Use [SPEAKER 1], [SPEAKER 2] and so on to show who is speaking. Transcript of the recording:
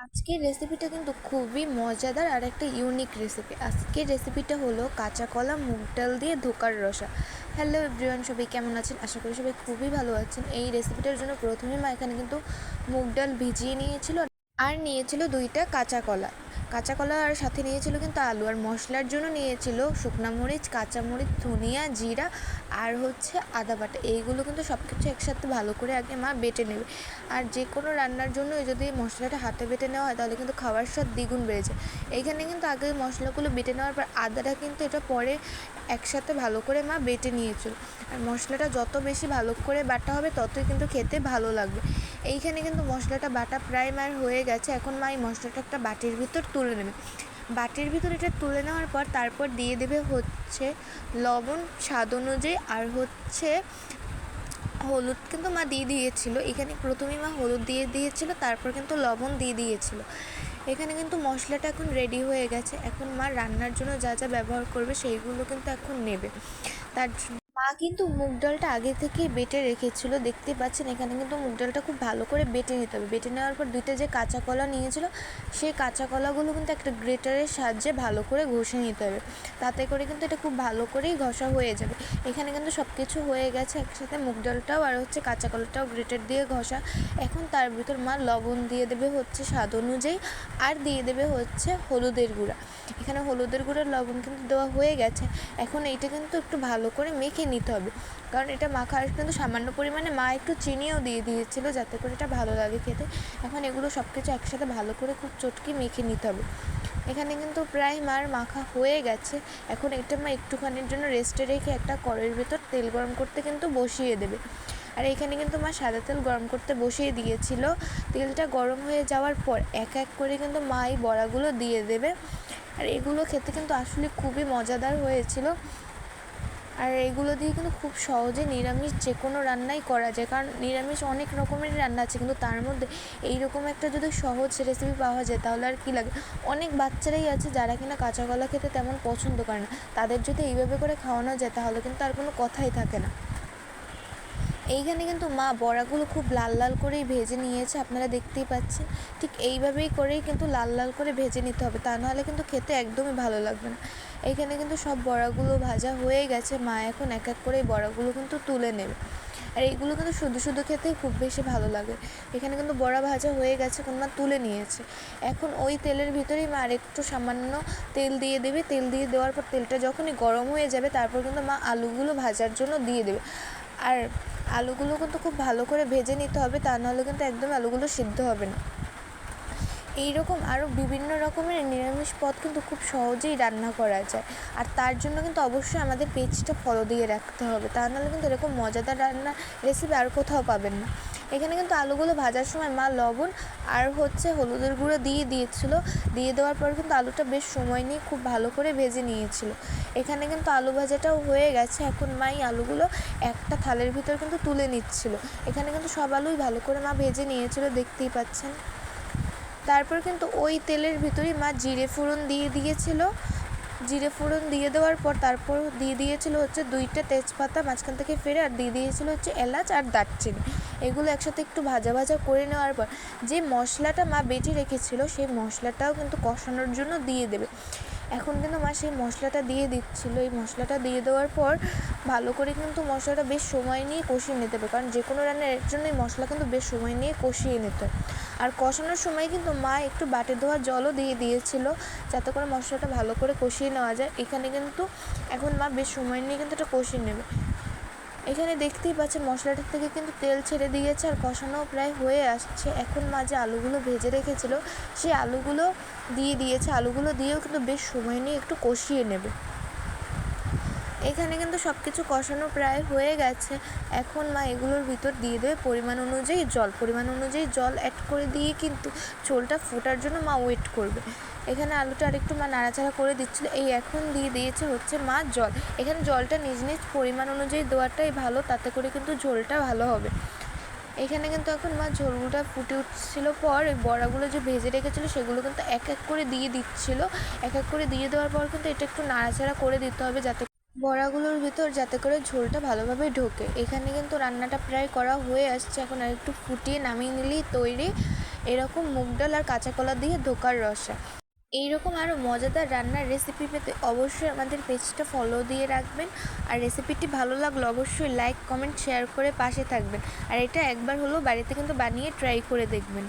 [SPEAKER 1] আজকের রেসিপিটা কিন্তু খুবই মজাদার আর একটা ইউনিক রেসিপি। আজকের রেসিপিটা হলো কাঁচা কলা মুগ ডাল দিয়ে ধোকার রসা। হ্যালো এভরিওয়ান, সবাই কেমন আছেন? আশা করি সবাই খুবই ভালো আছেন। এই রেসিপিটার জন্য প্রথমেই মা এখানে কিন্তু মুগ ডাল ভিজিয়ে নিয়েছিল আর নিয়েছিল 2টা কাঁচা কলা। কাঁচা কলা আর সাথে নিয়েছিল কিন্তু আলু, আর মশলার জন্য নিয়েছিল শুকনা মরিচ, কাঁচা মরিচ, ধনিয়া, জিরা আর হচ্ছে আদা বাটা। এইগুলো কিন্তু সব কিছু একসাথে ভালো করে আগে মা বেটে নেবে। আর যে কোনো রান্নার জন্য যদি মশলাটা হাতে বেটে নেওয়া হয় তাহলে কিন্তু খাওয়ার স্বাদ দ্বিগুণ বেড়ে যায়। এইখানে কিন্তু আগে মশলাগুলো বেটে নেওয়ার পর আদাটা কিন্তু এটা পরে একসাথে ভালো করে মা বেটে নিয়েছিল। আর মশলাটা যত বেশি ভালো করে বাটা হবে ততই কিন্তু খেতে ভালো লাগবে। এইখানে কিন্তু মশলাটা বাটা প্রায় মার হয়ে গেছে। এখন মা এই মশলাটা একটা বাটির ভিতর তুলে নেবে। বাটির ভিতর এটা তুলে নেওয়ার পর তারপর দিয়ে দেবে হচ্ছে লবণ স্বাদ অনুযায়ী, আর হচ্ছে হলুদ কিন্তু মা দিয়ে দিয়েছিল। এখানে প্রথমেই মা হলুদ দিয়ে দিয়েছিল, তারপর কিন্তু লবণ দিয়ে দিয়েছিল। এখানে কিন্তু মশলাটা এখন রেডি হয়ে গেছে। এখন মা রান্নার জন্য যা যা ব্যবহার করবে সেইগুলো কিন্তু এখন নেবে। তার মা কিন্তু মুগ ডালটা আগে থেকেই বেটে রেখেছিল, দেখতে পাচ্ছেন। এখানে কিন্তু মুগ ডালটা খুব ভালো করে বেটে নিতে হবে। বেটে নেওয়ার পর 2টা যে কাঁচা কলা নিয়েছিল সেই কাঁচা কলাগুলো কিন্তু একটা গ্রেটারের সাহায্যে ভালো করে ঘষে নিতে হবে। তাতে করে কিন্তু এটা খুব ভালো করেই ঘষা হয়ে যাবে। এখানে কিন্তু সব কিছু হয়ে গেছে একসাথে, মুগ ডালটাও আর হচ্ছে কাঁচা কলাটাও গ্রেটার দিয়ে ঘষা। এখন তার ভিতর মা লবণ দিয়ে দেবে হচ্ছে স্বাদ অনুযায়ী, আর দিয়ে দেবে হচ্ছে হলুদের গুঁড়া। এখানে হলুদের গুঁড়ার লবণ কিন্তু দেওয়া হয়ে গেছে। এখন এইটা কিন্তু একটু ভালো করে মেখে নিতে হবে, কারণ এটা মাখার কিন্তু সামান্য পরিমাণে মা একটু চিনিও দিয়ে দিয়েছিল যাতে করে এটা ভালো লাগে খেতে। এখন এগুলো সব কিছু একসাথে ভালো করে খুব চটকে মেখে নিতে হবে। এখানে কিন্তু প্রায় মার মাখা হয়ে গেছে। এখন এটা মা একটুখানির জন্য রেস্টে রেখে একটা কড়াইয়ের ভেতর তেল গরম করতে কিন্তু বসিয়ে দেবে। আর এখানে কিন্তু মা সাদা তেল গরম করতে বসিয়ে দিয়েছিল। তেলটা গরম হয়ে যাওয়ার পর এক এক করে কিন্তু মা এই বড়াগুলো দিয়ে দেবে। আর এগুলো খেতে কিন্তু আসলে খুবই মজাদার হয়েছিল। আর এগুলো দিয়ে কিন্তু খুব সহজে নিরামিষ যে কোনো রান্নাই করা যায়, কারণ নিরামিষ অনেক রকমের রান্না আছে, কিন্তু তার মধ্যে এইরকম একটা যদি সহজ রেসিপি পাওয়া যায় তাহলে আর কি লাগে। অনেক বাচ্চারাই আছে যারা কিনা কাঁচা কলা খেতে তেমন পছন্দ করে না, তাদের যদি এইভাবে করে খাওয়ানো যায় তাহলে কিন্তু আর কোনো কথাই থাকে না। এইখানে কিন্তু মা বড়াগুলো খুব লাল লাল করেই ভেজে নিয়েছে, আপনারা দেখতেই পাচ্ছেন। ঠিক এইভাবেই করেই কিন্তু লাল লাল করে ভেজে নিতে হবে, তা নাহলে কিন্তু খেতে একদমই ভালো লাগবে না। এইখানে কিন্তু সব বড়াগুলো ভাজা হয়ে গেছে। মা এখন এক এক করে এই বড়াগুলো কিন্তু তুলে নেবে। আর এইগুলো কিন্তু শুধু শুধু খেতেই খুব বেশি ভালো লাগে। এখানে কিন্তু বড়া ভাজা হয়ে গেছে, কোন মা তুলে নিয়েছে। এখন ওই তেলের ভিতরেই মা আর একটু সামান্য তেল দিয়ে দেবে। তেল দিয়ে দেওয়ার পর তেলটা যখনই গরম হয়ে যাবে তারপর কিন্তু মা আলুগুলো ভাজার জন্য দিয়ে দেবে। আর আলুগুলো কিন্তু খুব ভালো করে ভেজে নিতে হবে, তা নাহলে কিন্তু একদম আলুগুলো সিদ্ধ হবে না। এইরকম আরও বিভিন্ন রকমের নিরামিষ পদ কিন্তু খুব সহজেই রান্না করা যায়। আর তার জন্য কিন্তু অবশ্যই আমাদের পেজটা ফলো দিয়ে রাখতে হবে, তা নাহলে কিন্তু এরকম মজাদার রান্নার রেসিপি আর কোথাও পাবেন না। এখানে কিন্তু আলুগুলো ভাজার সময় মা লবণ আর হচ্ছে হলুদের গুঁড়ো দিয়ে দিয়েছিল। দিয়ে দেওয়ার পর কিন্তু আলুটা বেশ সময় নিয়ে খুব ভালো করে ভেজে নিয়েছিল। এখানে কিন্তু আলু ভাজাটাও হয়ে গেছে। এখন মা এই আলুগুলো একটা থালের ভিতর কিন্তু তুলে নিচ্ছিল। এখানে কিন্তু সব আলুই ভালো করে মা ভেজে নিয়েছিল, দেখতেই পাচ্ছেন। তারপর কিন্তু ওই তেলের ভিতরেই মা জিরে ফোড়ন দিয়ে দিয়েছিল। জিরে ফোড়ন দিয়ে দেওয়ার পর তারপর দিয়ে দিয়েছিল হচ্ছে 2টা তেজপাতা মাঝখান থেকে ফেরে, আর দিয়ে দিয়েছিল হচ্ছে এলাচ আর দারচিনি। এগুলো একসাথে একটু ভাজা ভাজা করে নেওয়ার পর যে মশলাটা মা বেটে রেখেছিল সেই মশলাটাও কিন্তু কষানোর জন্য দিয়ে দেবে। এখন কিন্তু মা সেই মশলাটা দিয়ে দিচ্ছিল। এই মশলাটা দিয়ে দেওয়ার পর ভালো করে কিন্তু মশলাটা বেশ সময় নিয়ে কষিয়ে নিতে হবে, কারণ যে কোনো রান্নার এর জন্য এই মশলা কিন্তু বেশ সময় নিয়ে কষিয়ে নিতে হয়। আর কষানোর সময় কিন্তু মা একটু বাটি ধোয়া জলও দিয়ে দিয়েছিল যাতে করে মশলাটা ভালো করে কষিয়ে নেওয়া যায়। এখানে কিন্তু এখন মা বেশ সময় নিয়ে কিন্তু এটা কষিয়ে নেবে। এখানে দেখতেই পাচ্ছেন মশলাটার থেকে কিন্তু তেল ছেড়ে দিয়েছে আর কষানোও প্রায় হয়ে আসছে। এখন মা যে আলুগুলো ভেজে রেখেছিল সেই আলুগুলো দিয়ে দিয়েছে। আলুগুলো দিয়েও কিন্তু বেশ সময় নিয়ে একটু কষিয়ে নেবে। এখানে কিন্তু সব কিছু কষানো প্রায় হয়ে গেছে। এখন মা এগুলোর ভিতর দিয়ে দেবে পরিমাণ অনুযায়ী জল। পরিমাণ অনুযায়ী জল অ্যাড করে দিয়ে কিন্তু ঝোলটা ফোটার জন্য মা ওয়েট করবে। এখানে আলুটা আরেকটু মা নাড়াচাড়া করে দিচ্ছিল। এই এখন দিয়ে দিয়েছে হচ্ছে মা জল। এখানে জলটা নিজ নিজ পরিমাণ অনুযায়ী দেওয়াটাই ভালো, তাতে করে কিন্তু ঝোলটা ভালো হবে। এখানে কিন্তু এখন মা ঝোলটা ফুটে উঠছিল পর ওই বড়াগুলো যে ভেজে রেখেছিলো সেগুলো কিন্তু এক এক করে দিয়ে দিচ্ছিল। এক এক করে দিয়ে দেওয়ার পর কিন্তু এটা একটু নাড়াচাড়া করে দিতে হবে যাতে বড়াগুলোর ভিতর যাতে করে ঝোলটা ভালোভাবে ঢোকে। এখানে কিন্তু রান্নাটা প্রায় করা হয়ে আসছে। এখন আর একটু ফুটিয়ে নামিয়ে নিলেই তৈরি। এরকম মুগ ডাল আর কাঁচা কলা দিয়ে ধোকার রসা। এইরকম আরও মজাদার রান্নার রেসিপি পেতে অবশ্যই আমাদের পেজটা ফলো দিয়ে রাখবেন। আর রেসিপিটি ভালো লাগলে অবশ্যই লাইক কমেন্ট শেয়ার করে পাশে থাকবেন। আর এটা একবার হলেও বাড়িতে কিন্তু বানিয়ে ট্রাই করে দেখবেন।